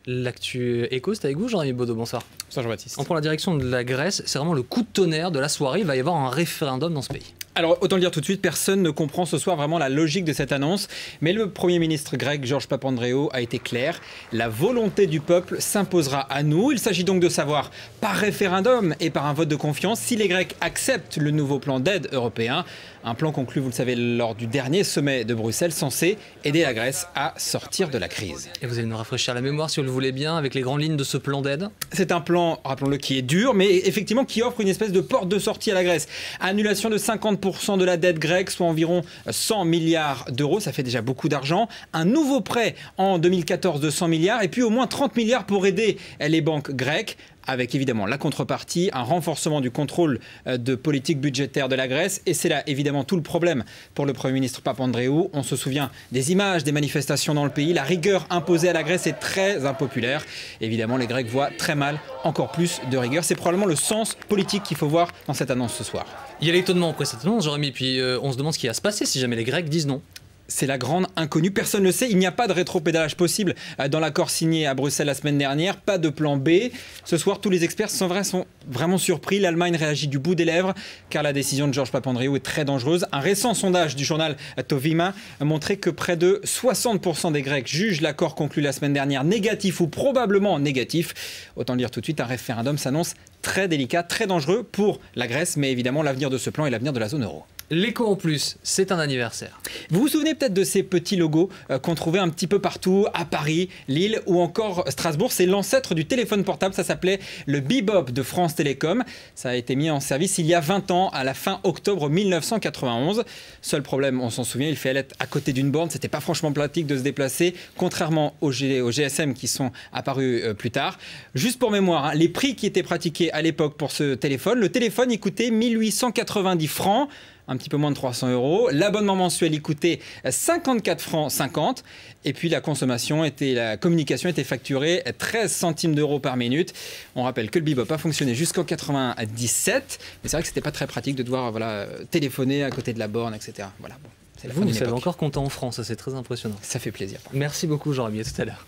L'actu éco, c'est avec vous, Jean-Yves Baudot, bonsoir. Bonsoir Jean-Baptiste. On prend la direction de la Grèce, c'est vraiment le coup de tonnerre de la soirée, il va y avoir un référendum dans ce pays. Alors autant le dire tout de suite, personne ne comprend ce soir vraiment la logique de cette annonce, mais le Premier ministre grec Georges Papandréou a été clair, la volonté du peuple s'imposera à nous. Il s'agit donc de savoir par référendum et par un vote de confiance si les Grecs acceptent le nouveau plan d'aide européen, un plan conclu, vous le savez, lors du dernier sommet de Bruxelles, censé aider la Grèce à sortir de la crise. Et vous allez nous rafraîchir la mémoire, si vous le voulez bien, avec les grandes lignes de ce plan d'aide. C'est un plan, rappelons-le, qui est dur, mais effectivement qui offre une espèce de porte de sortie à la Grèce. Annulation de 50% de la dette grecque, soit environ 100 milliards d'euros, ça fait déjà beaucoup d'argent. Un nouveau prêt en 2014 de 100 milliards, et puis au moins 30 milliards pour aider les banques grecques, avec évidemment la contrepartie, un renforcement du contrôle de politique budgétaire de la Grèce. Et c'est là évidemment tout le problème pour le Premier ministre Papandréou. On se souvient des images des manifestations dans le pays. La rigueur imposée à la Grèce est très impopulaire. Évidemment, les Grecs voient très mal encore plus de rigueur. C'est probablement le sens politique qu'il faut voir dans cette annonce ce soir. Il y a l'étonnement après cette annonce, Jérémy, puis on se demande ce qui va se passer si jamais les Grecs disent non. C'est la grande inconnue, personne ne le sait, il n'y a pas de rétropédalage possible dans l'accord signé à Bruxelles la semaine dernière, pas de plan B. Ce soir, tous les experts sont vraiment surpris, l'Allemagne réagit du bout des lèvres car la décision de Georges Papandréou est très dangereuse. Un récent sondage du journal Tovima montrait que près de 60% des Grecs jugent l'accord conclu la semaine dernière négatif ou probablement négatif. Autant le dire tout de suite, un référendum s'annonce très délicat, très dangereux pour la Grèce, mais évidemment l'avenir de ce plan est l'avenir de la zone euro. L'éco en plus, c'est un anniversaire. Vous vous souvenez peut-être de ces petits logos qu'on trouvait un petit peu partout, à Paris, Lille ou encore Strasbourg. C'est l'ancêtre du téléphone portable, ça s'appelait le Bebop de France Télécom. Ça a été mis en service il y a 20 ans, à la fin octobre 1991. Seul problème, on s'en souvient, il fallait être à côté d'une borne, c'était pas franchement pratique de se déplacer, contrairement aux GSM qui sont apparus plus tard. Juste pour mémoire, hein, les prix qui étaient pratiqués à l'époque pour ce téléphone, le téléphone il coûtait 1890 francs, un petit peu moins de 300 euros. L'abonnement mensuel, il coûtait 54 francs 50. Et puis la communication était facturée 13 centimes d'euros par minute. On rappelle que le Bebop a fonctionné jusqu'en 97. Mais c'est vrai que c'était pas très pratique de devoir téléphoner à côté de la borne, etc. Voilà, bon, Vous savez encore compter en France, c'est très impressionnant. Ça fait plaisir. Merci beaucoup, Jean-Rémy, à tout à l'heure.